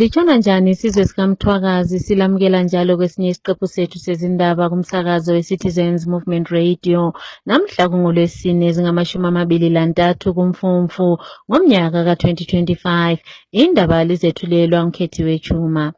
Litshona njani isizwe sikaMthwakazi silamukela njalo kwesinye isiqephu sethu sezindaba kumsakazo weCitizens Movement Radio namhla kungoLwesine ezingama-23 kuMfumfu ngomnyaka ka-2025 indaba lizethulelwa ngikhethiwe Chuma.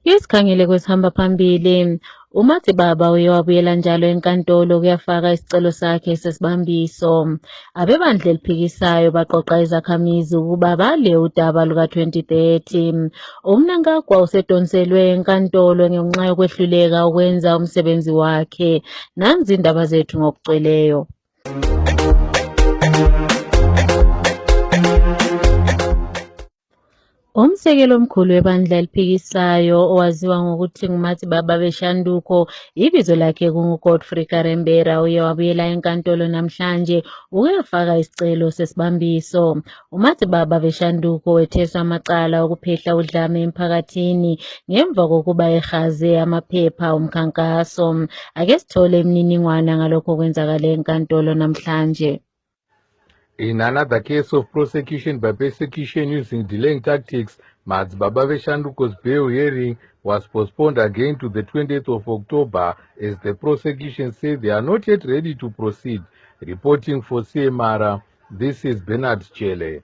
Isikhangele kwesihamba phambili uMatsibaba uye wabuyela njalo enkantolo kuyafaka isicelo sakhe sesibambiso. Abebandla eliphikisayo baqoqa izakhamizi ukuba bale udaba luka-2030. UMnangagwa usedonselwe enkantolo ngenxa yokwehluleka ukwenza umsebenzi wakhe. Nanzi indaba zethu ngokugcweleyo. Umsekelo omkhulu webandla eliphikisayo owaziwa ngokuthi nguMatsibaba Beshanduko ibizo lakhe kunguGodfrey Karembera uye wabuyela enkantolo namhlanje ukuyafaka isicelo sesibambiso. uMatsibaba Beshanduko wetheswa amacala okuphehla udlame emphakathini ngemva kokuba ehaze amaphepha omkhankaso. Ake sithole imininingwana ngalokho kwenzakala enkantolo namhlanje. In another case of prosecution by persecution using delaying tactics, Matsibaba Beshanduko's bail hearing was postponed again to the 20th of October as the prosecution said they are not yet ready to proceed. Reporting for CMR, this is Bernard Chele.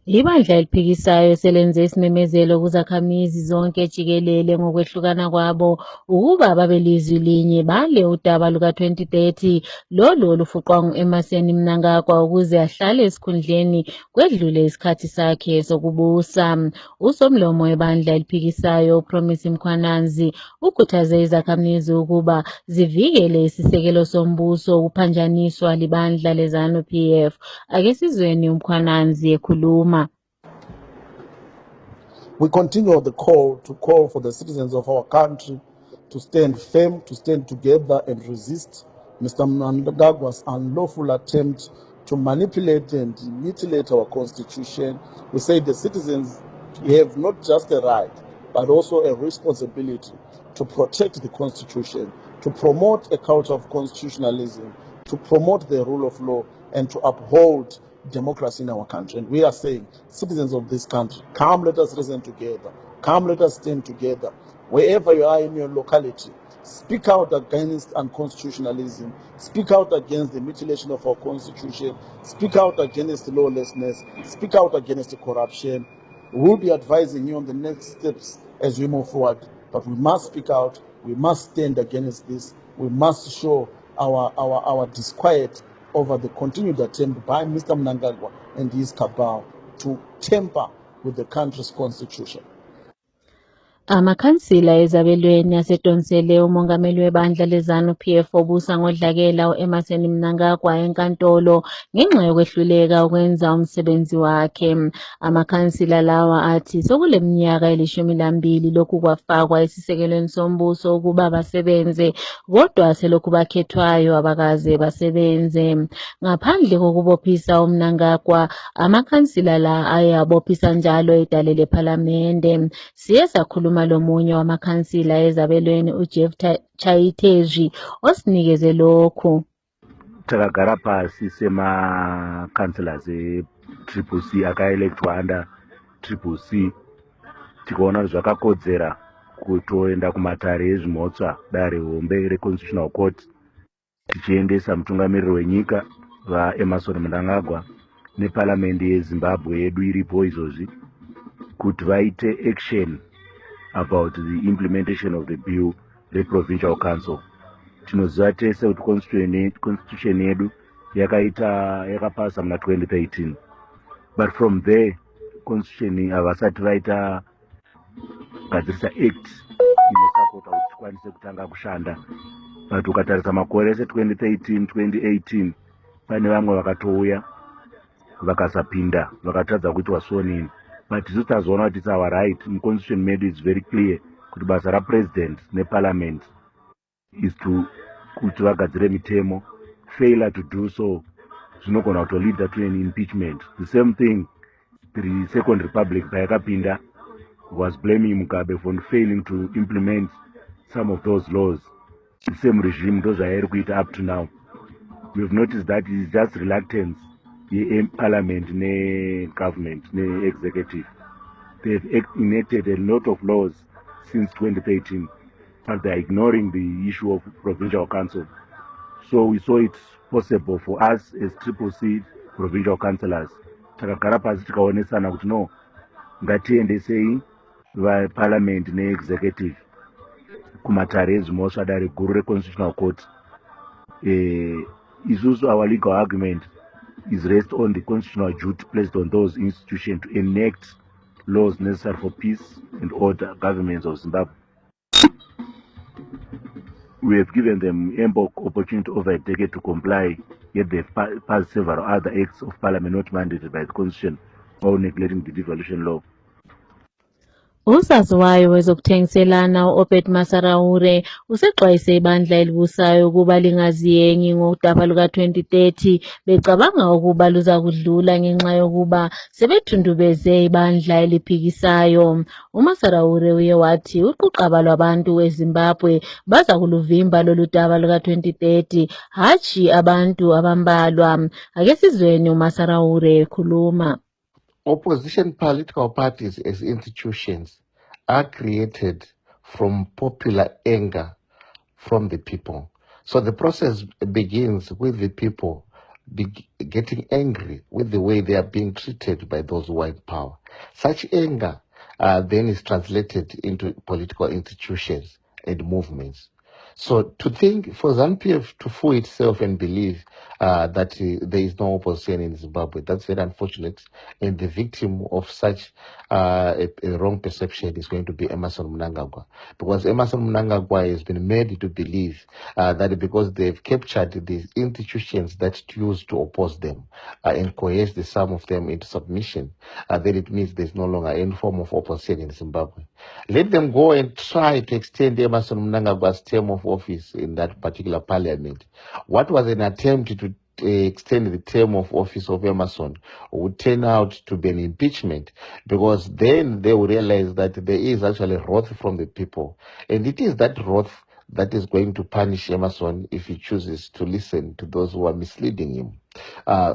Ibandla eliphikisayo selenze isimemezelo kuzakhamizi zonke jikelele ngokwehlukana kwabo ukuba babelizwi linye bale udaba luka-2030 lolu olufuqwa ngu-Emmerson Mnangagwa ukuze ahlale esikhundleni kwedlule isikhathi sakhe sokubusa. Usomlomo webandla eliphikisayo uPromise Mkhwananzi ukhuthaze izakhamizi ukuba zivikele isisekelo sombuso ukuphanjaniswa libandla leZANU-PF. Ake sizweni uMkhwananzi ekhuluma. We continue the call for the citizens of our country to stand firm, to stand together and resist Mr. Mnangagwa's unlawful attempt to manipulate and mutilate our constitution. We say the citizens have not just a right, but also a responsibility to protect the constitution, to promote a culture of constitutionalism, to promote the rule of law, and to uphold democracy in our country. And we are saying, citizens of this country, come, let us reason together. Come, let us stand together. Wherever you are in your locality, speak out against unconstitutionalism. Speak out against the mutilation of our constitution. Speak out against lawlessness. Speak out against corruption. We will be advising you on the next steps as we move forward. But we must speak out. We must stand against this. We must show our disquiet over the continued attempt by Mr. Mnangagwa and his cabal to tamper with the country's constitution. Amakhansila ezabelweni asedonsele umongameli webandla leZANU-PF obusa ngodlakela uEmmerson Mnangagwa enkantolo ngenxa yokwehluleka ukwenza umsebenzi wakhe. Amakhansila lawa athi sokule minyaka 12 lokhu kwafakwa esisekelweni sombuso ukuba basebenze kodwa selokhu bakhethwayo abakaze basebenze. Ngaphandle kokubophisa uMnangagwa, amakhansila la ayabophisa njalo edale lePhalamende. Siyesakhuluma lomunye wamakhansila ezabelweni uJeff Chayitezhi osinikeze lokhu. Takagara pasi semakhansila ze-Triple C akaelektwa under Triple C tikaona kuti zvakakodzera kutoenda kumatare ezvimotsva dare hombe reconstitutional court tichiendesa mutungamiriri wenyika vaEmmerson Mnangagwa neparamende yeZimbabwe yedu iripo izvozvi kuti vaite action about the implementation of the bill reprovincial council. Tinoziva tese kuti constitution yedu yakapasa muna 2013, but from there constitution havasati vaita gadzirisa act inosapota kuti tikwanise kutanga kushanda. But ukatarisa makore ese 2013 2018 pane vamwe vakatouya vakasapinda vakatadza kuitwa sworn. But isu tazoona kuti it's our right. Constitution made is very clear kuti basa rapresident neparliament is to kuti vagadzire mitemo. Failure to do so zvinogona kutolead to an impeachment. The same thing the Second Republic payakapinda was blaming Mugabe for failing to implement some of those laws. The same regime those are kuita up to now. We've noticed that it's just reluctance parliament ne government ne executive. they've enacted a lot of laws since 2013, but they're ignoring the issue of provincial council. So we saw it possible for us as Triple C provincial councillors takagara pasi tikaonesana kuti no ngatiendesei vaparliament neexecutive kumatare ezvimosva guru reconstitutional court. Isusu our legal argument is rest on the constitutional duty placed on those institutions to enact laws necessary for peace and order governments of Zimbabwe. We have given them ample opportunity over a decade to comply, yet they've passed several other acts of parliament not mandated by the constitution while neglecting the devolution law. Usaziwayo wezokuthengiselana u-Obed Masaraure usexwayise ibandla elibusayo ukuba lingaziyengi ngodaba luka-2030 becabanga ukuba luza kudlula ngenxa yokuba sebethundubeze ibandla eliphikisayo. uMasaraure uye wathi uquqaba lwabantu eZimbabwe baza kuluvimba lolu daba luka-2030 hatshi abantu abambalwa. Ake sizweni uMasaraure ekhuluma. Opposition political parties as institutions are created from popular anger from the people. So the process begins with the people getting angry with the way they are being treated by those who are in power. Such anger then is translated into political institutions and movements. So to think for ZANU-PF to fool itself and believe that there is no opposition in Zimbabwe, that's very unfortunate. And the victim of such a wrong perception is going to be Emmerson Mnangagwa. Because Emmerson Mnangagwa has been made to believe that because they've captured the institutions that used to oppose them and coerce the sum of them into submission, then it means there's no longer any form of opposition in Zimbabwe. Let them go and try to extend Emmerson Mnangagwa's term of office in that particular parliament. What was an attempt to extend the term of office of Emmerson would turn out to be an impeachment, because then they will realize that there is actually wrath from the people. And it is that wrath that is going to punish Emmerson if he chooses to listen to those who are misleading him.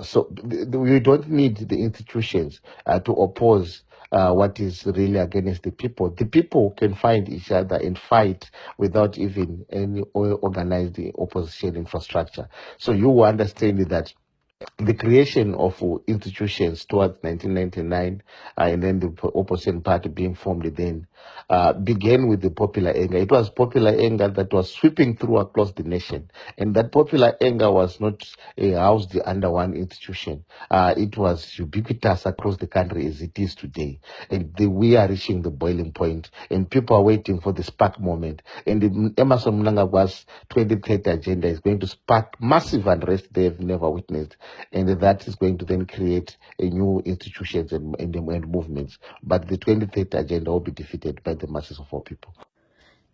So we don't need the institutions to oppose what is really against the people. The people can find each other and fight without even any organized opposition infrastructure. So you understand that the creation of institutions towards 1999 and then the opposition party being formed then began with the popular anger. It was popular anger that was sweeping through across the nation, and that popular anger was not housed under one institution. It was ubiquitous across the country as it is today, and we are reaching the boiling point, and people are waiting for the spark moment. And the Emmerson Mnangagwa's 2030 agenda is going to spark massive unrest they have never witnessed. And that is going to then create a new institutions and movements. But the 2030 agenda will be defeated by the masses of our people.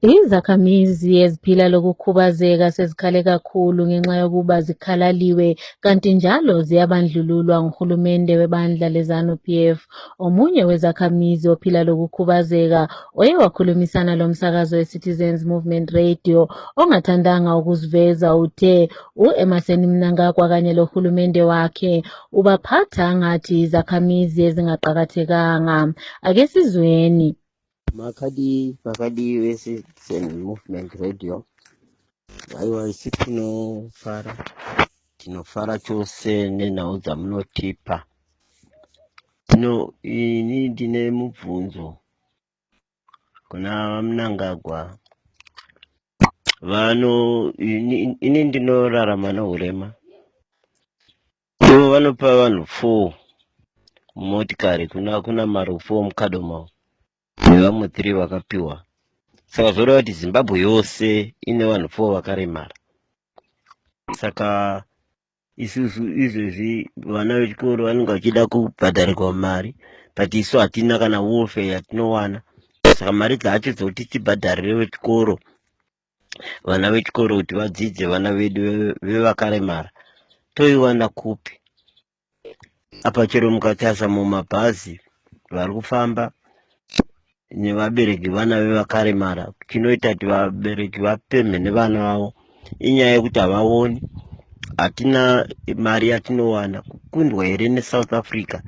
Izakhamizi eziphila lokukhubazeka sezikhale kakhulu ngenxa yokuba zikhalaliwe kanti njalo ziyabandlululwa nguhulumende webandla leZANU-PF. Omunye wezakhamizi ophila lokukhubazeka oye wakhulumisana lomsakazo weCitizens Movement Radio ongathandanga ukuziveza uthe uEmmerson Mnangagwa kanye lohulumende wakhe ubaphatha ngathi izakhamizi ezingaqakathekanga. Ake sizweni. Makadi weCitizen Movement Radio aiwa isi tinofara chose nenhau dzamunotipa. Ini ndine mubvunzo kuna Mnangagwa. Ini ndinorarama nourema. Ivo vanopa vanhu 4 motikari, kuna mari 4 mukadoma nevamwe 3 vakapiwa. Saka zvoreva kuti Zimbabwe yose ine vanhu 4 vakaremara. Saka isusu izvezvi vana vechikoro vanenge vachida kubhadharirwa mari, but isu hatina kana welfare yatinowana. Saka mari dzacho dzokuti tibhadharire vechikoro, vana vechikoro kuti vadzidze, vana vedu vevakaremara, toiwana kupi? Apa chero mukatarisa mumabhazi vari kufamba nevabereki vana vevakaremara, chinoita kuti vabereki vapemhene vana vavo inyaya yekuti havaoni. Hatina mari yatinowana. Kukundwa here neSouth Africa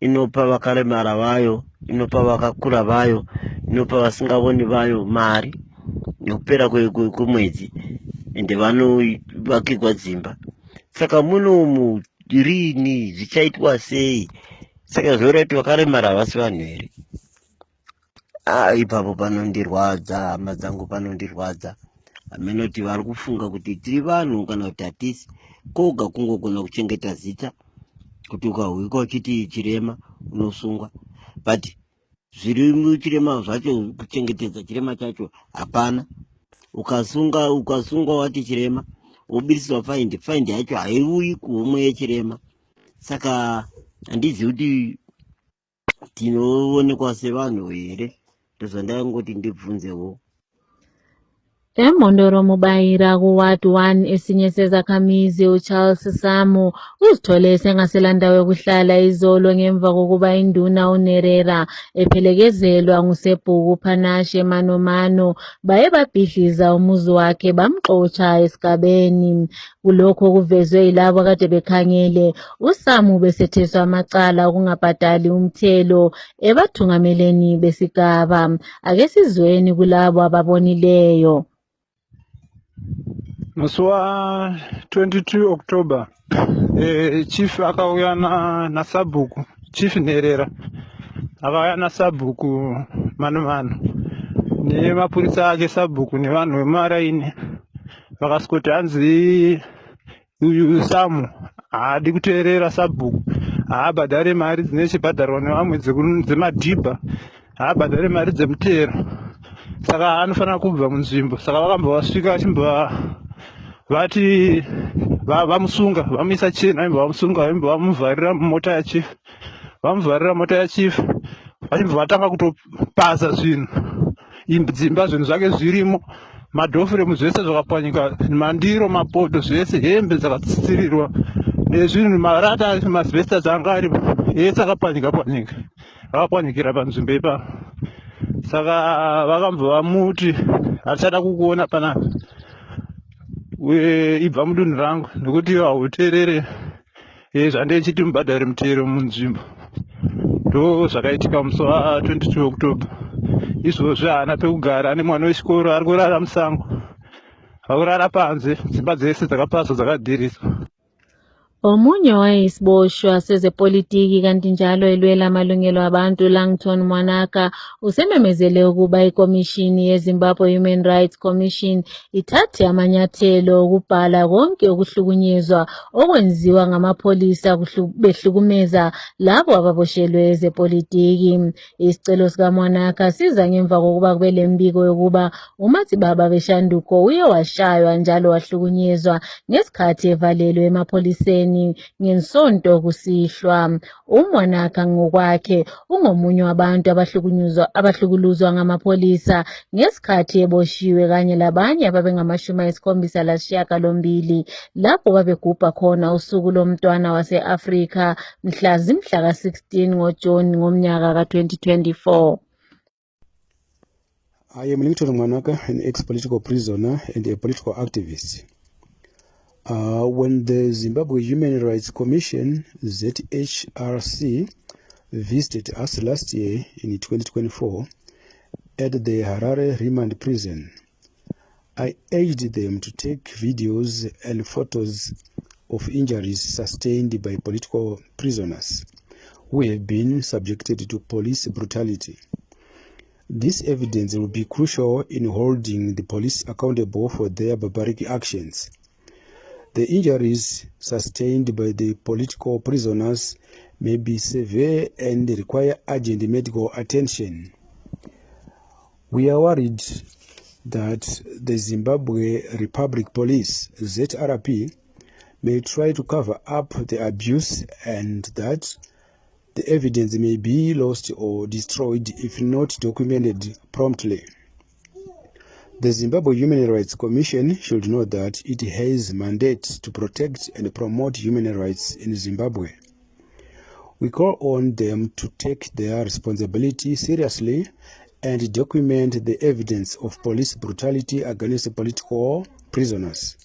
inopa vakaremara vayo, inopa vakakura vayo, inopa vasingavoni vayo mari nekupera kwemwedzi, ende vanovakirwa dzimba. Saka munomu rini zvichaitwa sei? Saka zvoreva kuti vakaremara havasi vanhu here? Ipapo panondirwadza, hama dzangu, panondirwadza. Amenoti vari kufunga kuti tiri vanhu kana kuti hatisi, koga kungogona kuchengeta zita, kuti ukahwika uchiti chirema unosungwa, but zviri muchirema zvacho, kuchengetedza chirema chacho hapana. Ukasungwa wati chirema wobudiswa faindi yacho haiuyi kuhomwe yechirema. Saka handizivi kuti tinoonekwa sevanhu here, ndozvandangoti ndibvunzewo. Emhondoro mubayira kuward 1 esinye sezakhamizi uCharles Samu uzithole esengasela ndawo yokuhlala izolo ngemva kokuba induna uNerera ephelekezelwa nguSebhuku Phanashe Manomano baye babhidliza umuzi wakhe bamxotsha esigabeni. Kulokho kuvezwe yilabo kade bekhangele uSamu besetheswa amacala okungabhadali umthelo ebathungameleni besigaba. Ake sizweni kulabo ababonileyo. Musi wa 22 October chief akauya naSabhuku, chief Nerera akauya naSabhuku Manomano nemapurisa ake Sabhuku nevanhu vemaraini vakaswoti hanzi uyu Samu haadi kuteerera Sabhuku, haabhadhare mari dzinechibhadharwa nevamwe dzemadhibha, haabhadhare mari dzemutero, saka anofanira kubva munzvimbo. Saka vakamba vasvika vachimbova vati vamusunga, vamuisa chena, vaimba vamusunga, vaimba vamuvharira mumota yachief, vamuvharira mota yachief, vachimbva vatanga kutopasa zvinhu, dzimba zvinhu zvake zvirimo, madhofuremu zvese zvakapwanyika, mandiro, mapoto zvese, hembe dzakatsitsirirwa nezvinhu, marata, masibhestas anga aripo ese akapwanyikira panzvimbo ipapo. Saka vakambva vamuti hachada kukuona panapa, ibva mudunhu rangu nekuti hauteerere zvandechiti mubhadhari mutero munzvimbo. Ndo zvakaitika musi wa 22 October. Izvozvi haana pekugara, ane mwana wechikoro ari kurara musango, vakurara panze, dzimba dzese dzakapaswa dzakadhiriswa. Omunye wayisiboshwa sezepolitiki kanti njalo elwela amalungelo abantu Langton Mwanaka usememezele ukuba ikomishini yeZimbabwe Human Rights Commission ithathe amanyathelo okubhala konke ukuhlukunyezwa okwenziwa ngamapholisa behlukumeza labo ababoshelwe ezepolitiki. Isicelo sikaMwanaka siza ngemva kokuba kube lembiko yokuba uMatsibaba Beshanduko uye washaywa njalo wahlukunyezwa ngesikhathi evalelwe emapholiseni ngensonto kusihlwa. uMwanaka ngokwakhe ungomunye wabantu abahlukuluzwa ngamapholisa ngesikhathi eboshiwe kanye labanye ababengama-78 lapho babegubha khona usuku lomntwana wase-Afrika mhla ka-16 ngoJuni ngomnyaka ka-2024. I am Langton Mwanaka, an ex-political prisoner and a political activist. When the Zimbabwe Human Rights Commission, ZHRC, visited us last year in 2024 at the Harare Remand Prison, I urged them to take videos and photos of injuries sustained by political prisoners who have been subjected to police brutality. This evidence will be crucial in holding the police accountable for their barbaric actions. The injuries sustained by the political prisoners may be severe and require urgent medical attention. We are worried that the Zimbabwe Republic Police, ZRP, may try to cover up the abuse and that the evidence may be lost or destroyed if not documented promptly. The Zimbabwe Human Rights Commission should know that it has a mandate to protect and promote human rights in Zimbabwe. We call on them to take their responsibility seriously and document the evidence of police brutality against political prisoners.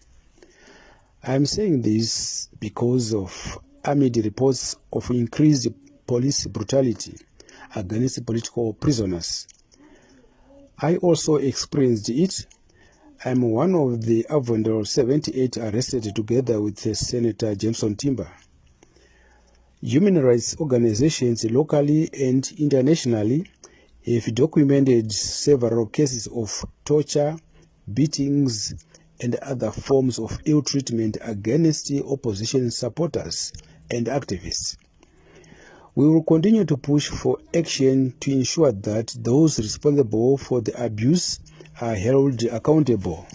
I am saying this because of amid reports of increased police brutality against political prisoners. I also experienced it. I'm one of the Avondale 78 arrested together with Senator Jameson Timber. Human rights organizations locally and internationally have documented several cases of torture, beatings, and other forms of ill treatment against opposition supporters and activists. We will continue to push for action to ensure that those responsible for the abuse are held accountable.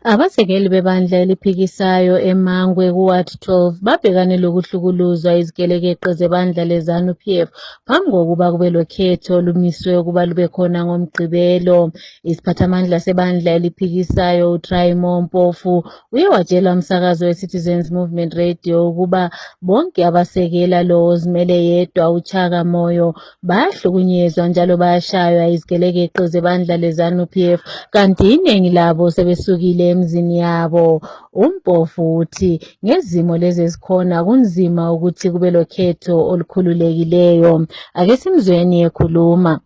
Abasekeli bebandla eliphikisayo eMangwe kuWard 12 babhekane lokuhlukuluzwa izigelekeqe zebandla leZANU-PF phambi kokuba kube lokhetho olumiswe ukuba lube khona ngoMgqibelo. Isiphathamandla sebandla eliphikisayo uTraimo Mpofu uye watshela umsakazo weCitizens Movement Radio ukuba bonke abasekela lo ozimele yedwa uChaka Moyo bayahlukunyezwa njalo bayashaywa izigelekeqe zebandla leZANU-PF kanti iningi labo sebesukile emzini yabo. Umpofu uthi ngezimo lezi ezikhona kunzima ukuthi kube lokhetho olukhululekileyo. Ake simzweni ekhuluma.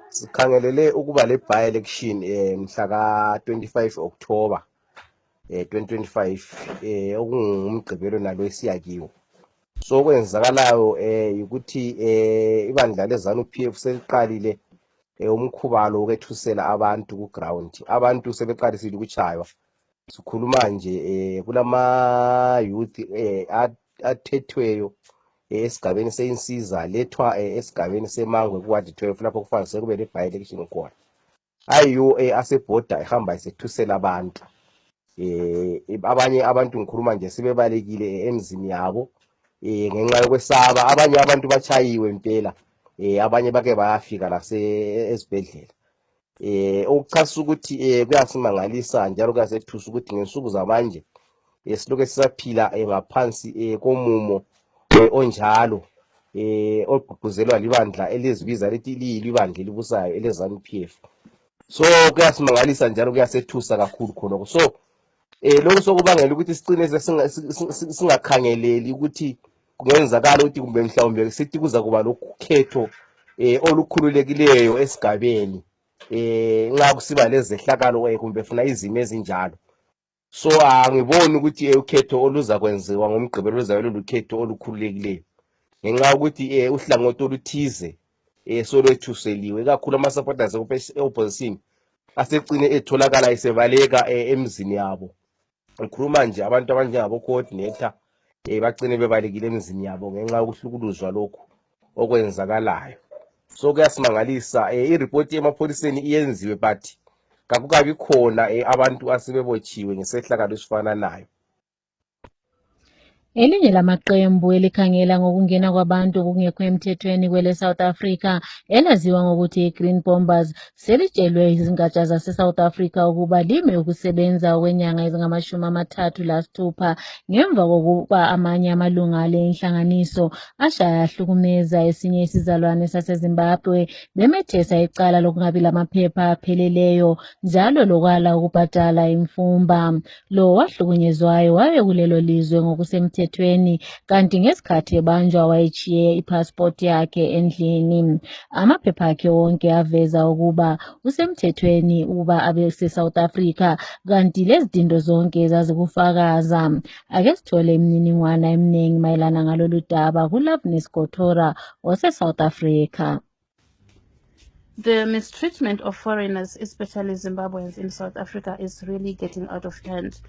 Sikhangelele ukuba le by election mhla ka 25 October 2025 okungumgqibelo nalo esiyakiwo. So kwenzakalayo ukuthi ibandla leZANU-PF seliqalile umkhubalo wokwethusela abantu ku ground. Abantu sebeqalisile ukuchaywa. Sikhuluma nje kulama youth athethweyo esigabeni seyinsiza lethwa esigabeni seMangwe kuWard 12 lapho kufanele kube le by election khona. Ayiyo asebhoda ehamba isethusela abantu. Abanye abantu ngikhuluma nje sibebalekile emzini yabo ngenxa yokwesaba. Abanye abantu bachayiwe impela. Abanye bake bayafika esibhedlela. Ukuchasa ukuthi kuyasimangalisa njalo kuyasethusa ukuthi ngensuku zamanje siloke sisaphila ngaphansi komumo onjalo ogqugquzelwa libandla elizibiza lithi liyibandla elibusayo eleZANU-PF. So kuyasimangalisa njalo kuyasethusa kakhulu khona. So lokho sokubangela ukuthi sicine singakhangeleli ukuthi kungenzakala ukuthi kumbe mhlawumbe sithi kuza kuba lokhetho olukhululekileyo esigabeni nxa kusiba lezehlakalo kumbe funa izimo ezinjalo. So angiboni ukuthi ukhetho oluza kwenziwa ngoMgqibelo luzabe lulukhetho olukhululekileyo ngenxa ukuthi uhlangothi oluthize solwethuseliwe kakhulu ama supporters opposition asecine etholakala esebaleka emzini yabo. Ngikhuluma nje abantu abanjengabo coordinator bagcine bebalekile emzini yabo ngenxa yokuhlukuluzwa lokhu okwenzakalayo. So kuyasimangalisa ireport yemapholiseni iyenziwe but kakukabi khona abantu asebebotshiwe ngesehlakalo esifana nayo. Elinye lamaqembu elikhangela ngokungena kwabantu okungekho emthethweni kwele South Africa elaziwa ngokuthi Green Bombers selitshelwe izingatsha zase South Africa ukuba lime ukusebenza kwenyanga ezingama-36 ngemva kokuba amanye amalunga ale inhlanganiso ashaya ahlukumeza esinye isizalwane saseZimbabwe bemethesa icala lokungabi lamaphepha apheleleyo njalo lokwala ukubhadala imfumba. Lo wahlukunyezwayo waye kulelo lizwe ngokusemthethweni kanti ngesikhathi ebanjwa wayechiye ipassport yakhe endlini. Amaphepha akhe wonke aveza ukuba usemthethweni ukuba abe South Africa kanti lezi zinto zonke zazikufakaza. Ake sithole imininingwana eminingi mayelana ngalolu daba kuLoveness Kotora ose South Africa. The mistreatment of foreigners, especially Zimbabweans in South Africa, is really getting out of hand.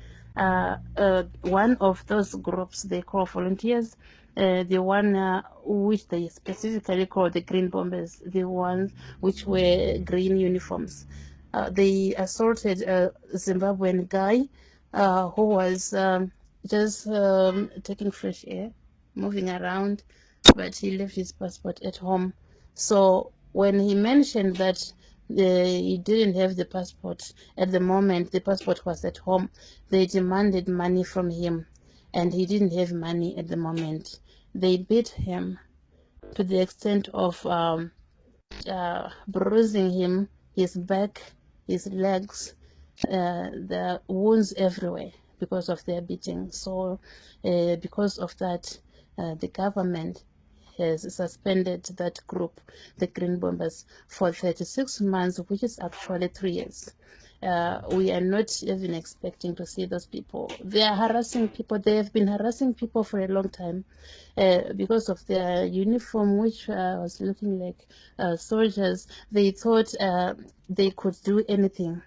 One of those groups they call volunteers, the one which they specifically call the Green Bombers, the ones which wear green uniforms. They assaulted a Zimbabwean guy who was just taking fresh air, moving around, but he left his passport at home. So when he mentioned that he didn't have the passport at the moment, the passport was at home, they demanded money from him, and he didn't have money at the moment. They beat him to the extent of bruising him, his back, his legs, the wounds everywhere. because of their beating. So because of that, the government has suspended that group, the Green Bombers, for 36 months, which is actually 3 years. We are not even expecting to see those people. They are harassing people. They have been harassing people for a long time because of their uniform, which was looking like soldiers. They thought they could do anything.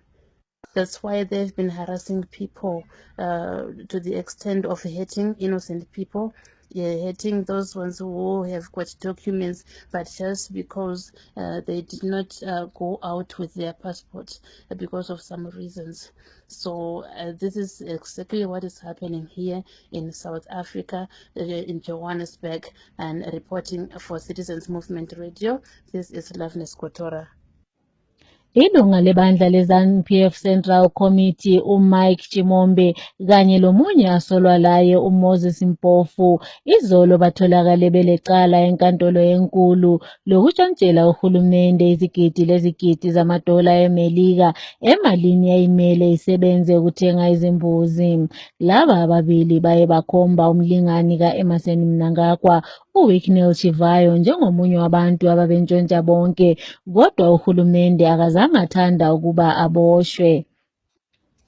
That's why they've been harassing people to the extent of hurting innocent people, hurting those ones who have got documents, but just because they did not go out with their passports because of some reasons. So this is exactly what is happening here in South Africa, in Johannesburg, and reporting for Citizens Movement Radio. This is Loveness Kotora. Ilunga lebandla leZANU-PF Central Committee uMike Chimombe kanye lomunye asolwalaye uMoses Mpofu izolo batholakale belecala enkantolo enkulu lokutshontshela uhulumende izigidi lezigidi zamadola eMelika emalini yayimele isebenze ukuthenga izimbuzi. Laba ababili baye bakhomba umlingani ka-Emmerson Mnangagwa uWicknell Chivayo njengomunye wabantu ababentshontsha bonke, kodwa uhulumende akazange athanda ukuba aboshwe.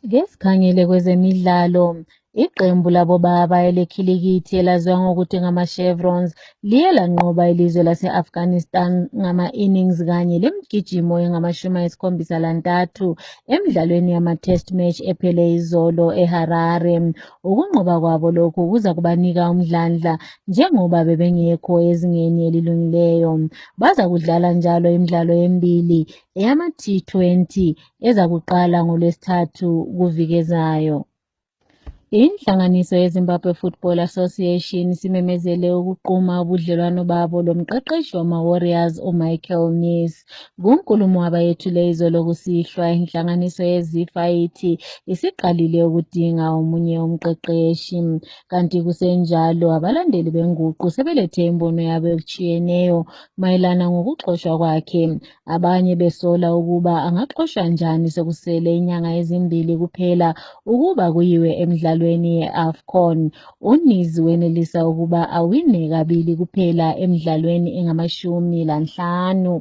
Ngesikhangele kwezemidlalo, iqembu labobaba elekhilikithi elaziwa ngokuthi ngama-Chevrons liye lanqoba ilizwe lase-Afghanistan ngama-innings kanye lemigijimo engama-73 emidlalweni yama-test match ephele izolo eHarare. Ukunqoba kwabo lokhu kuza kubanika umdlandla njengoba bebengekho ezingeni elilungileyo. Baza kudlala njalo imidlalo emibili eyama-T20 eza kuqala ngoLwesithathu kuvikezayo. Inhlanganiso yeZimbabwe Football Association simemezele ukuquma ubudlelwano babo lomqeqeshi wama-Warriors uMichael Nice. Kunkulumo abayethule izolo kusihlwa, inhlanganiso yeZIFA ithi isiqalile ukudinga omunye umqeqeshi. Kanti kusenjalo, abalandeli benguqu sebelethe imbono yabo ekujiyeneyo mayelana ngokuxoshwa kwakhe. Abanye besola ukuba angaxoshwa njani sekusele inyanga ezimbili kuphela ukuba kuyiwe emidlalweni ye-AFCON. UNice wenelisa ukuba awine kabili kuphela emidlalweni engamashumi 50.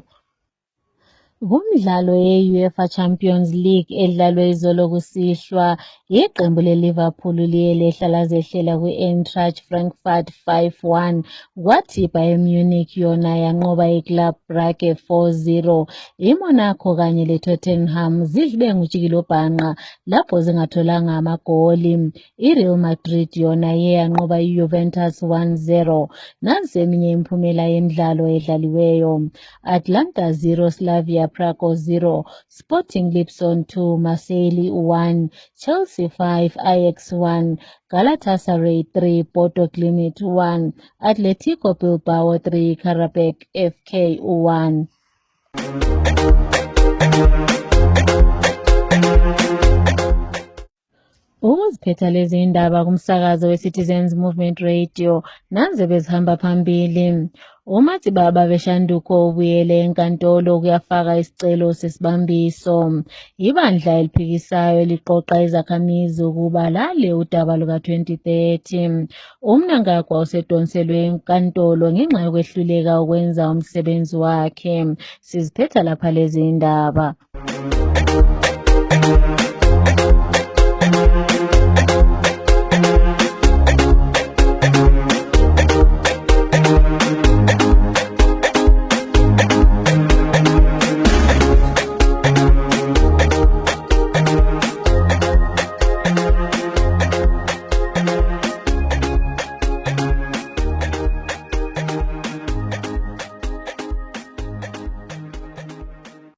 Kumdlalo ye-UEFA Champions League edlalwe izolo kusihlwa, iqembu leLiverpool liye lehla lazehlela kwi-Eintracht Frankfurt 5-1, kwathi iBayern Munich yona yanqoba iClub Brugge 4-0. IMonaco kanye leTottenham zidlibe ngutshikilobhanqa lapho zingatholanga amagoli. IReal Madrid yona iye yanqoba iJuventus 1-0. Nansi eminye imiphumela yemidlalo edlaliweyo: Atlanta 0, Slavia Prague 0, Sporting Lisbon 2, Marseille 1, Chelsea 5, Ajax 1, Galatasaray 3, Porto Glimt 1, Atletico Bilbao 3, Karabakh FK 1. Ukuziphetha lezi indaba kumsakazo we-Citizens Movement Radio nanze bezihamba phambili. Umatsibaba Beshanduko ubuyele enkantolo ukuyafaka isicelo sesibambiso. Ibandla eliphikisayo liqoqa izakhamizi ukuba lale udaba luka-2030. UMnangagwa usedonselwe enkantolo ngenxa yokwehluleka ukwenza umsebenzi wakhe. Siziphetha lapha lezi indaba.